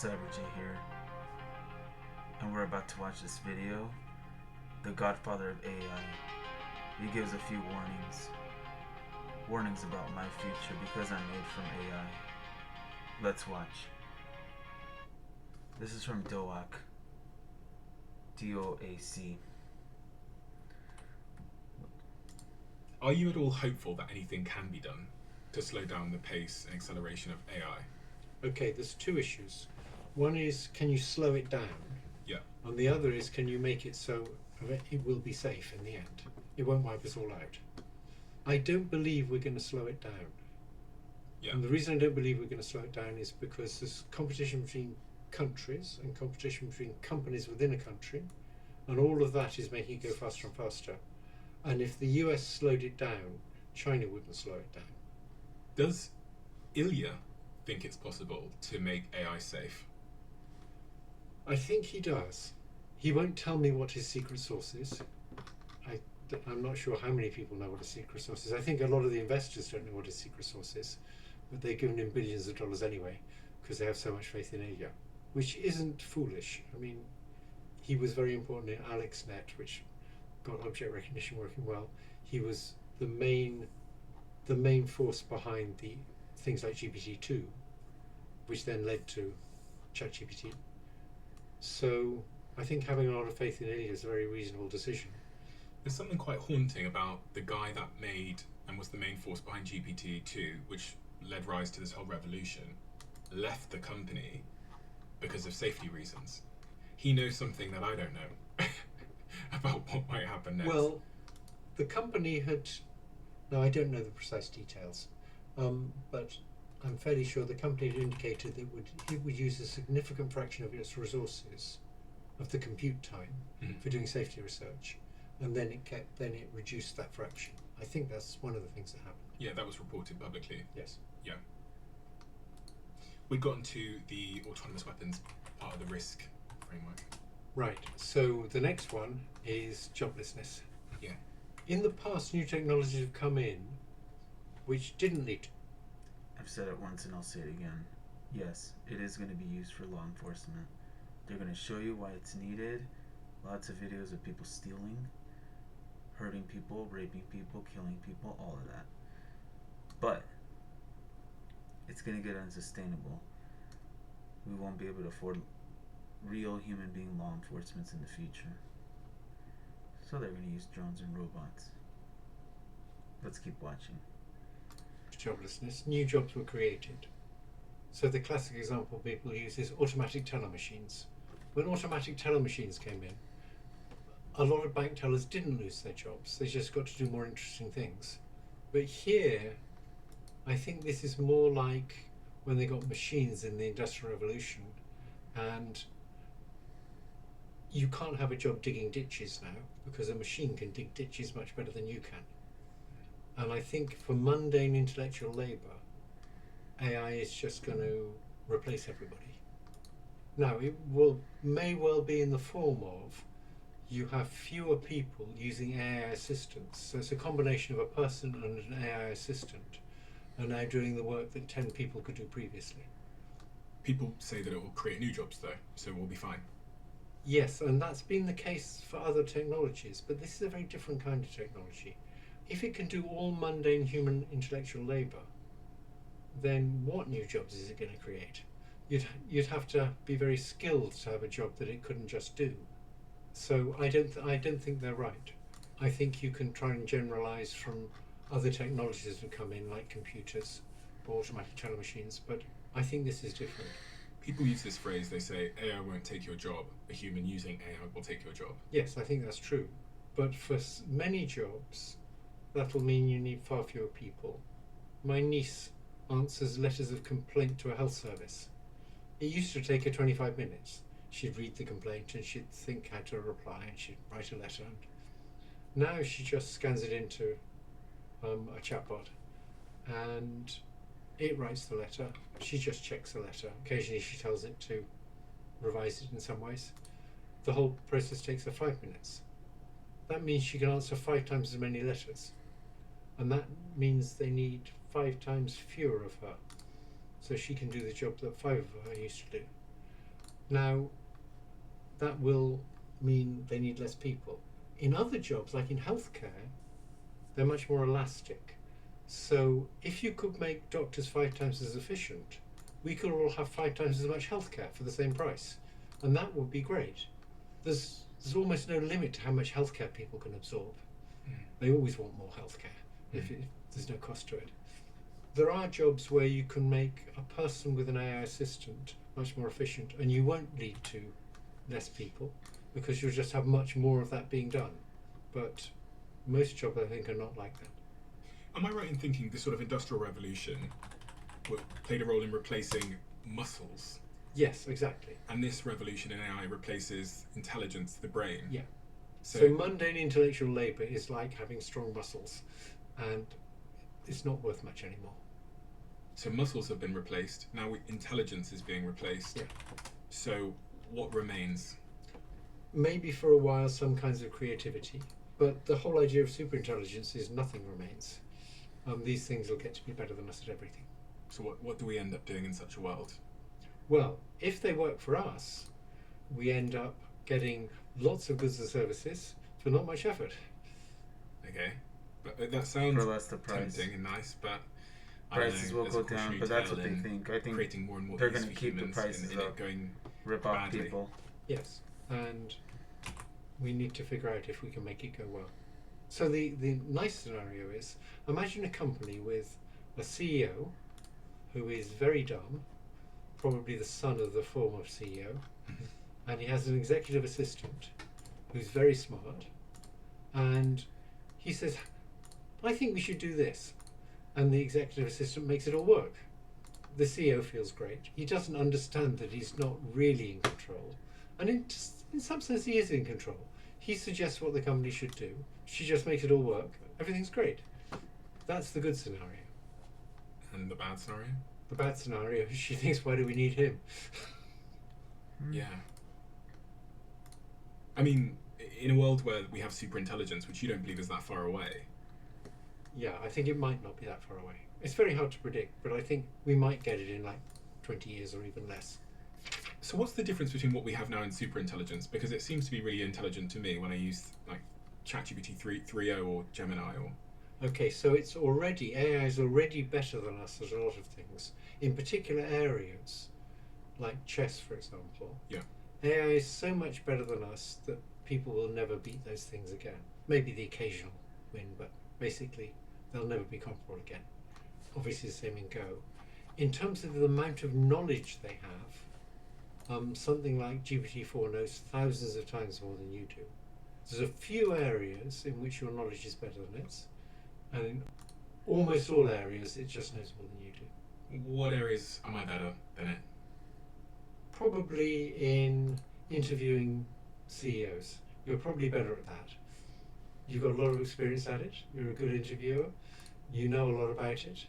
XYBERJAE here, and we're about to watch this video, The Godfather of A.I. He gives a few warnings about my future because I'm made from AI. Let's watch. This is from DOAC, DOAC. Are you at all hopeful that anything can be done to slow down the pace and acceleration of AI? Okay, there's two issues. One is, can you slow it down? Yeah. And the other is, can you make it so it will be safe in the end? It won't wipe us all out. I don't believe we're going to slow it down. Yeah. And the reason I don't believe we're going to slow it down is because there's competition between countries and competition between companies within a country, and all of that is making it go faster and faster. And if the US slowed it down, China wouldn't slow it down. Does Ilya think it's possible to make AI safe? I think he does. He won't tell me what his secret source is. I'm not sure how many people know what his secret source is. I think a lot of the investors don't know what his secret source is, but they've given him billions of dollars anyway because they have so much faith in Ilya, which isn't foolish. I mean, he was very important in AlexNet, which got object recognition working well. He was the main force behind the things like GPT-2, which then led to ChatGPT. So I think having a lot of faith in Ilya is a very reasonable decision. There's something quite haunting about the guy that made and was the main force behind GPT-2, which led rise to this whole revolution, left the company because of safety reasons. He knows something that I don't know about what might happen next. Well, the company had, now I don't know the precise details, but I'm fairly sure the company had indicated that it would use a significant fraction of its resources, of the compute time, for doing safety research, and then it reduced that fraction. I think that's one of the things that happened. Yeah, that was reported publicly. Yes. Yeah. We've gotten to the autonomous weapons part of the risk framework. Right, so the next one is joblessness. Yeah. In the past, new technologies have come in which didn't lead to... I've said it once and I'll say it again. Yes, it is going to be used for law enforcement. They're going to show you why it's needed. Lots of videos of people stealing, hurting people, raping people, killing people, all of that. But it's going to get unsustainable. We won't be able to afford real human being law enforcement in the future. So they're going to use drones and robots. Let's keep watching. Joblessness, new jobs were created. So the classic example people use is automatic teller machines. When automatic teller machines came in, a lot of bank tellers didn't lose their jobs. They just got to do more interesting things. But here, I think this is more like when they got machines in the Industrial Revolution, and you can't have a job digging ditches now because a machine can dig ditches much better than you can. And I think for mundane intellectual labour, AI is just going to replace everybody. Now, it may well be in the form of you have fewer people using AI assistants. So it's a combination of a person and an AI assistant are now doing the work that 10 people could do previously. People say that it will create new jobs though, so we'll be fine. Yes, and that's been the case for other technologies, but this is a very different kind of technology. If it can do all mundane human intellectual labour, then what new jobs is it going to create? You'd have to be very skilled to have a job that it couldn't just do. So I don't think they're right. I think you can try and generalise from other technologies that come in, like computers or automatic teller machines, but I think this is different. People use this phrase, they say AI won't take your job, a human using AI will take your job. Yes, I think that's true. But for many jobs, that'll mean you need far fewer people. My niece answers letters of complaint to a health service. It used to take her 25 minutes. She'd read the complaint and she'd think how to reply and she'd write a letter. Now she just scans it into a chatbot and it writes the letter. She just checks the letter. Occasionally she tells it to revise it in some ways. The whole process takes her 5 minutes. That means she can answer 5 times as many letters. And that means they need 5 times fewer of her. So she can do the job that 5 of her used to do. Now, that will mean they need less people. In other jobs, like in healthcare, they're much more elastic. So if you could make doctors 5 times as efficient, we could all have 5 times as much healthcare for the same price. And that would be great. There's almost no limit to how much healthcare people can absorb. They always want more healthcare if there's no cost to it. There are jobs where you can make a person with an AI assistant much more efficient, and you won't lead to less people because you'll just have much more of that being done. But most jobs, I think, are not like that. Am I right in thinking the sort of industrial revolution played a role in replacing muscles? Yes, exactly. And this revolution in AI replaces intelligence, the brain. Yeah. So mundane intellectual labour is like having strong muscles, and it's not worth much anymore. So muscles have been replaced. Now intelligence is being replaced. Yeah. So what remains? Maybe for a while some kinds of creativity, but the whole idea of superintelligence is nothing remains. These things will get to be better than us at everything. So what do we end up doing in such a world? Well, if they work for us, we end up getting lots of goods and services for not much effort. Okay, but that sounds For less the price. tempting and nice, but Prices will go down, but that's what they think. I think creating more and more they're things going to for keep the humans prices and it up, going rip off badly. people. Yes, and we need to figure out if we can make it go well. So the nice scenario is, imagine a company with a CEO who is very dumb, probably the son of the former CEO, and he has an executive assistant who's very smart, and he says, I think we should do this. And the executive assistant makes it all work. The CEO feels great. He doesn't understand that he's not really in control. And in some sense, he is in control. He suggests what the company should do. She just makes it all work. Everything's great. That's the good scenario. And the bad scenario? The bad scenario is she thinks, why do we need him? Yeah. I mean, in a world where we have superintelligence, which you don't believe is that far away. Yeah, I think it might not be that far away. It's very hard to predict, but I think we might get it in like 20 years or even less. So what's the difference between what we have now and superintelligence? Because it seems to be really intelligent to me when I use like ChatGPT 3.0 or Gemini or... Okay, so AI is already better than us at a lot of things. In particular areas, like chess, for example. Yeah. AI is so much better than us that people will never beat those things again. Maybe the occasional win, but basically they'll never be comparable again. Obviously the same in Go. In terms of the amount of knowledge they have, something like GPT-4 knows thousands of times more than you do. There's a few areas in which your knowledge is better than its, and in almost all areas it just knows more than you do. What areas am I better than it? Probably in interviewing CEOs. You're probably better at that. You've got a lot of experience at it. You're a good interviewer. You know a lot about it.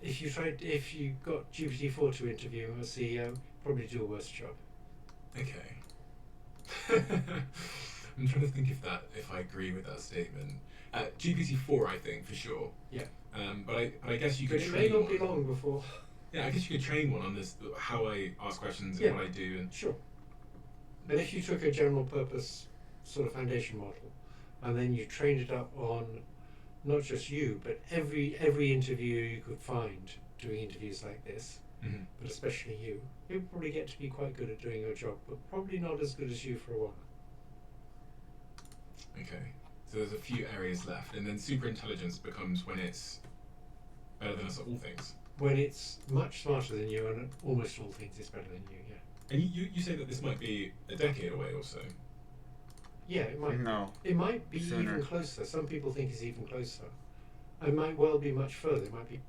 If you got GPT-4 to interview a CEO, probably do a worse job. Okay. I'm trying to think if I agree with that statement. GPT-4, I think, for sure. Yeah. But I guess you could But it train may not be one. long before. Yeah, I guess you could train one on this, how I ask questions and Yeah. what I do. And Sure. And if you took a general purpose sort of foundation model, and then you trained it up on not just you, but every interviewer you could find doing interviews like this, but especially you'd probably get to be quite good at doing your job, but probably not as good as you for a while. Okay. So there's a few areas left, and then superintelligence becomes when it's better than us at all things. When it's much smarter than you, and almost all things it's better than you, yeah. And you say that this might be a decade away or so. Yeah, it might. No. It might be Sooner. even closer. Some people think it's even closer. It might well be much further. It might be.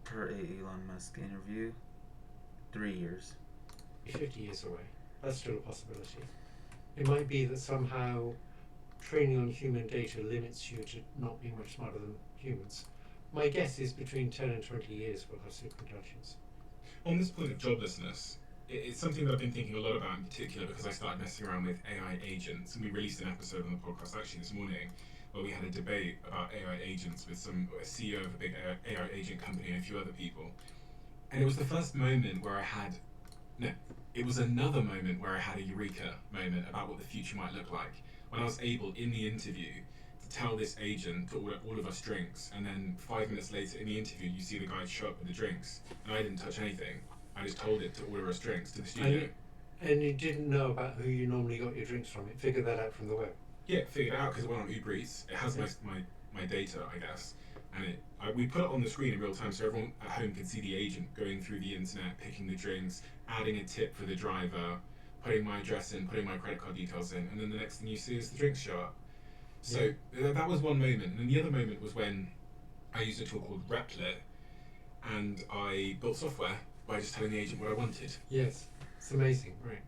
Per a Elon Musk interview, 3 years. 50 years away. That's still a possibility. It might be that somehow training on human data limits you to not being much smarter than humans. My guess is between 10 and 20 years we'll have superintelligence. On this point of joblessness, it's something that I've been thinking a lot about in particular because I started messing around with AI agents, and we released an episode on the podcast actually this morning where we had a debate about AI agents with a CEO of a big AI agent company and a few other people. And it was the first moment where I had No, it was another moment where I had a eureka moment about what the future might look like. When I was able, in the interview, to tell this agent to order all of us drinks, and then 5 minutes later in the interview, you see the guy show up with the drinks, and I didn't touch anything. I just told it to order us drinks to the studio. And you didn't know about who you normally got your drinks from. It figured that out from the web. Yeah, figured it out because it went on Uber Eats. It has my data, I guess, and we put it on the screen in real time so everyone at home can see the agent going through the internet, picking the drinks, adding a tip for the driver, putting my address in, putting my credit card details in, and then the next thing you see is the drinks show up. So that was one moment, and then the other moment was when I used a tool called Replit, and I built software by just telling the agent what I wanted. Yes, it's amazing, right?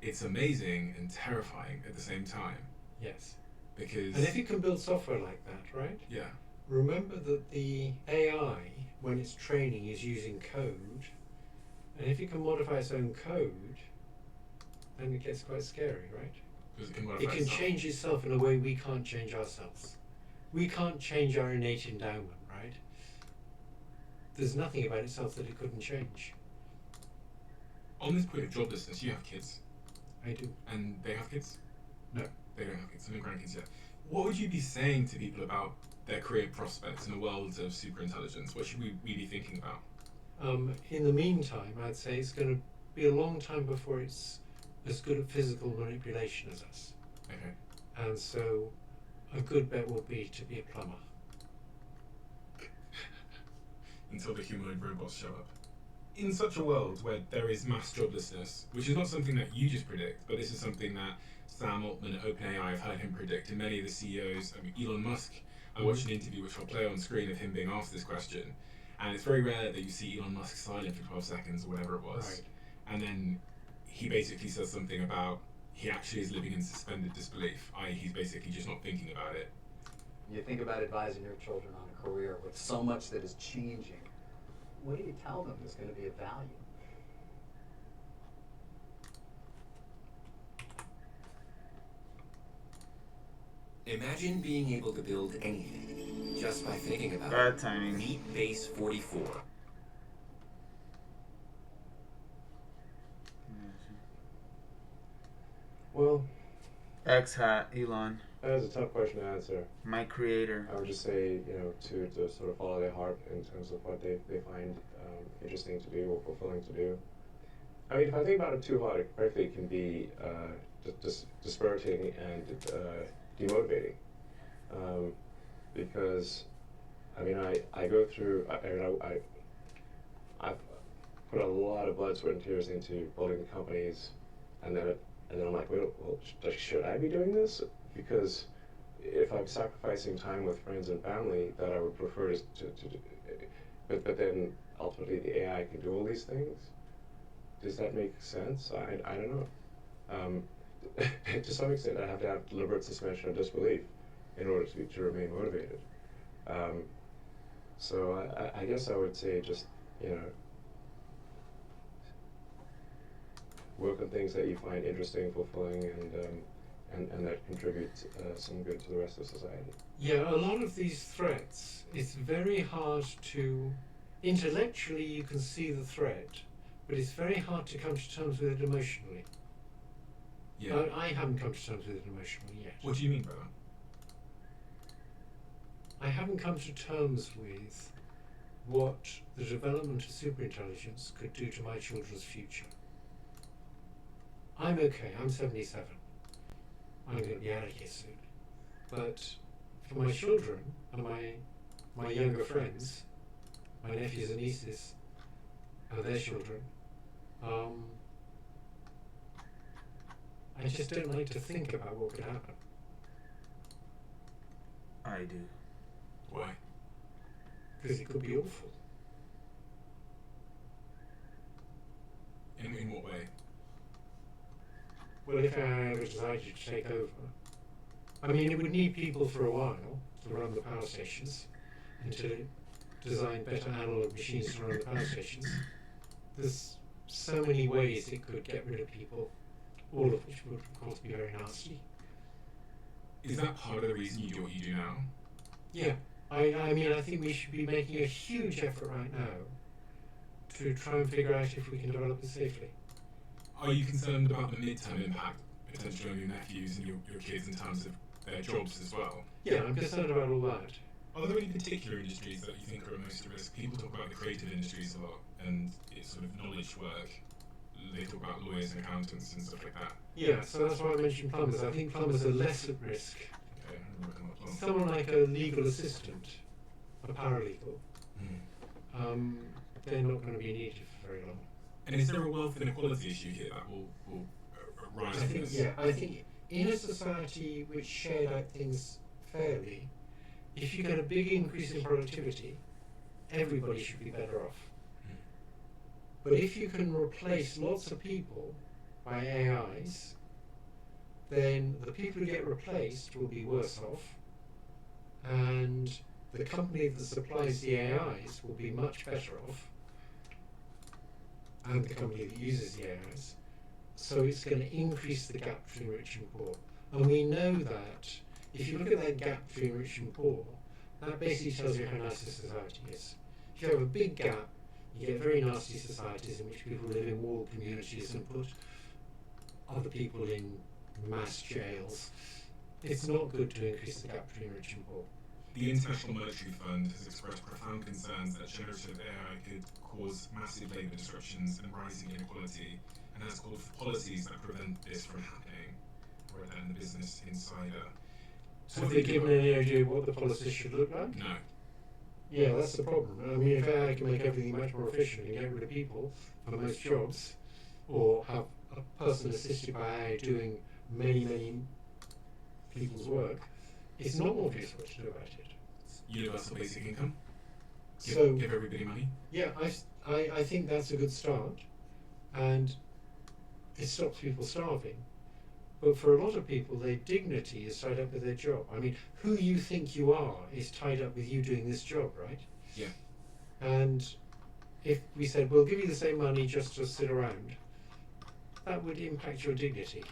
It's amazing and terrifying at the same time. Yes. Because... And if you can build software like that, right? Yeah. Remember that the AI, when it's training, is using code, and if you can modify its own code, then it gets quite scary, right? Because it can modify It can itself. change itself in a way we can't change ourselves. We can't change our innate endowment, right? There's nothing about itself that it couldn't change. On this point of joblessness, you have kids. I do. And they have kids? No. They don't have kids. They don't have grandkids yet. What would you be saying to people about their career prospects in a world of superintelligence? What should we be thinking about? In the meantime, I'd say it's going to be a long time before it's as good at physical manipulation as us. Okay. And so a good bet would be to be a plumber. Until the humanoid robots show up. In such a world where there is mass joblessness, which is not something that you just predict, but this is something that Sam Altman at OpenAI, I've heard him predict, and many of the CEOs, I mean, Elon Musk, I watched an interview which I'll play on screen of him being asked this question, and it's very rare that you see Elon Musk silent for 12 seconds or whatever it was. Right. And then he basically says something about he actually is living in suspended disbelief, i.e. he's basically just not thinking about it. You think about advising your children on a career with so much that is changing. What do you tell them is going to be of value? Imagine being able to build anything just by thinking about Bad it. timing. Meet Base 44. Well, X hat, Elon, that's a tough question to answer. my creator. I would just say, to sort of follow their heart in terms of what they find interesting to do or fulfilling to do. I mean, if I think about it too hard, it frankly can be dispiriting and demotivating. Because, I mean, I go through, I've put a lot of blood, sweat, and tears into building the companies, and then I'm like, well, should I be doing this? Because if I'm sacrificing time with friends and family that I would prefer to do, but then ultimately the AI can do all these things, does that make sense? I don't know. To some extent, I have to have deliberate suspension of disbelief in order to remain motivated. So I guess I would say just, work on things that you find interesting, fulfilling, and that contribute some good to the rest of society. Yeah, a lot of these threats, it's very hard to, intellectually you can see the threat, but it's very hard to come to terms with it emotionally. Yeah. I haven't come to terms with it emotionally yet. What do you mean by that? I haven't come to terms with what the development of superintelligence could do to my children's future. I'm okay, I'm 77. I'm going to be out of here soon. But for my children and my younger friends, my nephews and nieces, and their children, I just don't like to think about what could happen. I do. Why? Because it could be awful. In what way? Well, if I ever decided to take over, I mean, it would need people for a while to run the power stations and to design better analog machines to run the power stations. There's so many ways it could get rid of people, all of which would, of course, be very nasty. Is that part of the reason you do what you do now? Yeah, I mean, I think we should be making a huge effort right now to try and figure out if we can develop it safely. Are you concerned about the midterm impact potentially on your nephews and your kids in terms of their jobs as well? Yeah, I'm concerned about all that. Are there any particular industries that you think are at most at risk? People talk about the creative industries a lot, and it's sort of knowledge work. They talk about lawyers and accountants and stuff like that. Yeah, so that's why I mentioned plumbers. I think plumbers are less at risk. Okay, I'm working on that. Someone like a legal assistant, a paralegal, they're not going to be needed for very long. And is there a wealth inequality issue here that will rise from this? I think in a society which shared out things fairly, if you get a big increase in productivity, everybody should be better off. But if you can replace lots of people by AIs, then the people who get replaced will be worse off, and the company that supplies the AIs will be much better off, and the company that uses the AIs. So it's going to increase the gap between rich and poor. And we know that if you look at that gap between rich and poor, that basically tells you how nice a society is. If you have a big gap, you get very nasty societies in which people live in walled communities and put other people in mass jails. It's not good to increase the gap between rich and poor. The International Monetary Fund has expressed profound concerns that generative AI could cause massive labour disruptions and rising inequality, and has called for policies that prevent this from happening. I read that in the Business Insider. So Have they given any idea what the policies should look like? No. Yeah, that's the problem. I mean, if AI can make everything much more efficient and get rid of people for most jobs, or have a person assisted by AI doing many people's work, it's not obvious what to do about it. Universal basic income? So, Give everybody money? yeah, I think that's a good start, and it stops people starving. But for a lot of people, their dignity is tied up with their job. I mean, who you think you are is tied up with you doing this job, right? Yeah. And if we said, we'll give you the same money just to sit around, that would impact your dignity.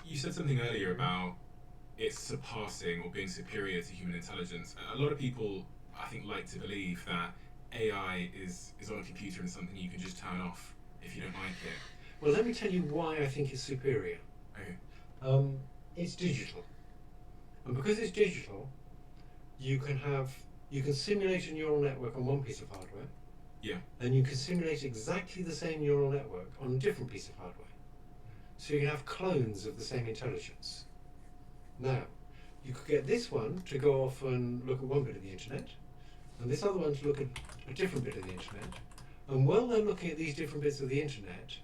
You said something earlier about it surpassing or being superior to human intelligence. A lot of people, I think, like to believe that AI is on a computer and something you can just turn off if you don't like it. Well, let me tell you why I think it's superior. Okay. It's digital. And because it's digital, you can simulate a neural network on one piece of hardware. Yeah. And you can simulate exactly the same neural network on a different piece of hardware. So you can have clones of the same intelligence. Now, you could get this one to go off and look at one bit of the internet, and this other one to look at a different bit of the internet. And while they're looking at these different bits of the internet,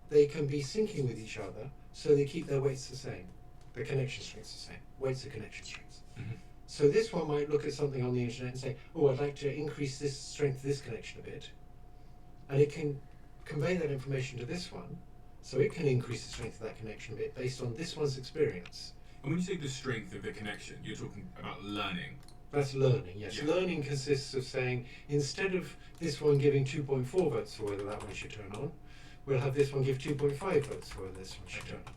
they can be syncing with each other, so they keep their weights the same. The connection strengths the same. Weights are connection strengths. Mm-hmm. So this one might look at something on the internet and say, oh, I'd like to increase this strength of this connection a bit. And it can convey that information to this one, so it can increase the strength of that connection a bit based on this one's experience. And when you say the strength of the connection, you're talking about learning. That's learning, yes. Yeah. Learning consists of saying, instead of this one giving 2.4 votes for whether that one should turn on, we'll have this one give 2.5 votes for whether this one should turn on.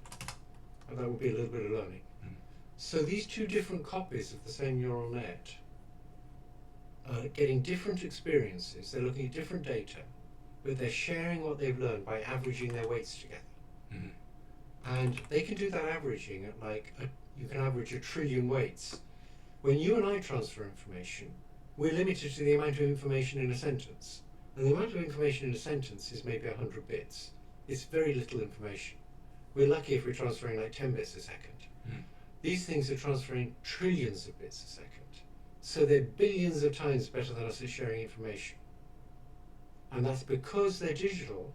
And that would be a little bit of learning. Mm. So these two different copies of the same neural net are getting different experiences. They're looking at different data, but they're sharing what they've learned by averaging their weights together. Mm-hmm. And they can do that averaging at you can average 1 trillion weights. When you and I transfer information, we're limited to the amount of information in a sentence. And the amount of information in a sentence is maybe 100 bits. It's very little information. We're lucky if we're transferring like 10 bits a second. Mm. These things are transferring trillions of bits a second. So they're billions of times better than us at sharing information. And that's because they're digital,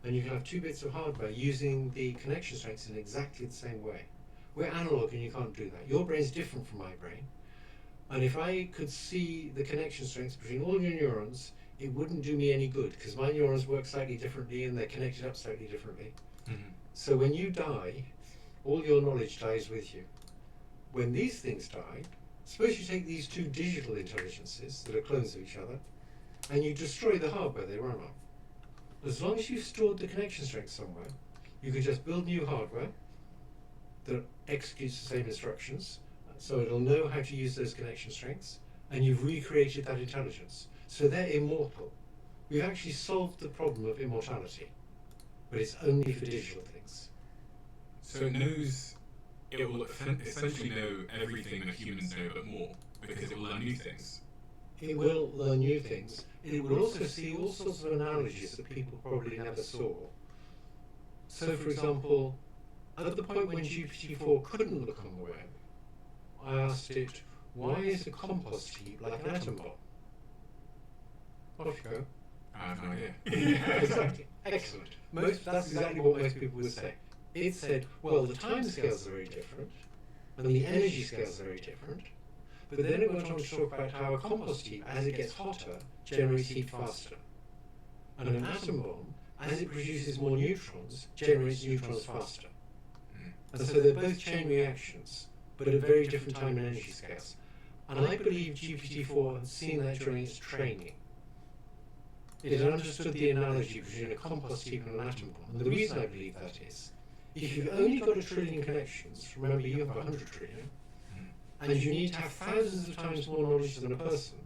and you can have 2 bits of hardware using the connection strengths in exactly the same way. We're analog and you can't do that. Your brain's different from my brain. And if I could see the connection strengths between all your neurons, it wouldn't do me any good, because my neurons work slightly differently and they're connected up slightly differently. Mm-hmm. So when you die, all your knowledge dies with you. When these things die, suppose you take these 2 digital intelligences that are clones of each other, and you destroy the hardware they run on. As long as you've stored the connection strength somewhere, you can just build new hardware that executes the same instructions, so it'll know how to use those connection strengths, and you've recreated that intelligence. So they're immortal. We've actually solved the problem of immortality. but it's only for digital things. So it will essentially know everything that humans know but more, because it will learn new things. It will learn new things. It will also see all sorts of analogies that people probably never saw. So, for example, at the point when GPT-4 couldn't look on the web, I asked it, why is a compost heap like an atom bomb? Off you go. I have no idea. Exactly. Excellent. That's exactly what most people would say. It said, well, the time scales are very different, and the energy scales are very different, but then it went on to talk about how a compost heap, as it gets hotter, generates heat faster. And an atom bomb, as it produces more neutrons, generates neutrons faster. And so they're both chain reactions, but at very different time and energy scales. And I believe GPT-4 had seen that during its training. It had understood the analogy between a compost heap and an atom bomb. And the reason I believe that is, if you've only got 1 trillion connections, remember you have 100 trillion, and you need to have thousands of times more knowledge than a person,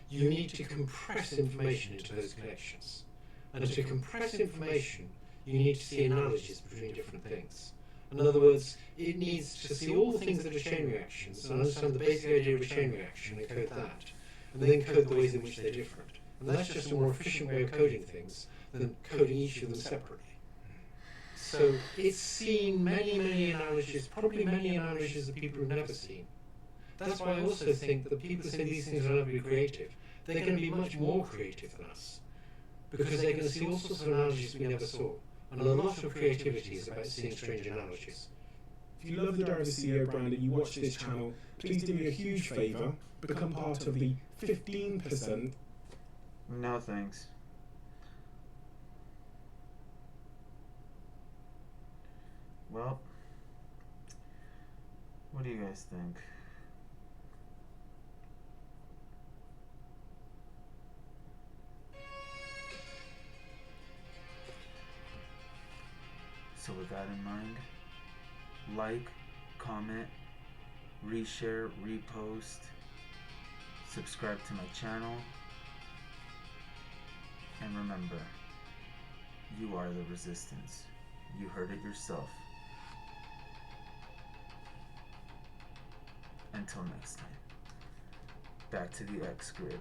you need to compress information into those connections. And to compress information, you need to see analogies between different things. In other words, it needs to see all the things that are chain reactions and understand the basic idea of a chain reaction and code that, and then code the ways in which they're different. And that's just a more efficient way of coding things than coding each of them separately. So it's seen many, many analogies, probably many analogies that people have never seen. That's why I also think that people who say these things will never be creative, they're going to be much more creative than us, because they're going to see all sorts of analogies we never saw. And a lot of creativity is about seeing strange analogies. If you love the Diary of a CEO brand and you watch this channel, please do me a huge favour, become part of the 15%. No thanks. Well, what do you guys think? So with that in mind, like, comment, reshare, repost, subscribe to my channel, and remember, you are the resistance. You heard it yourself. Until next time, back to the X grid.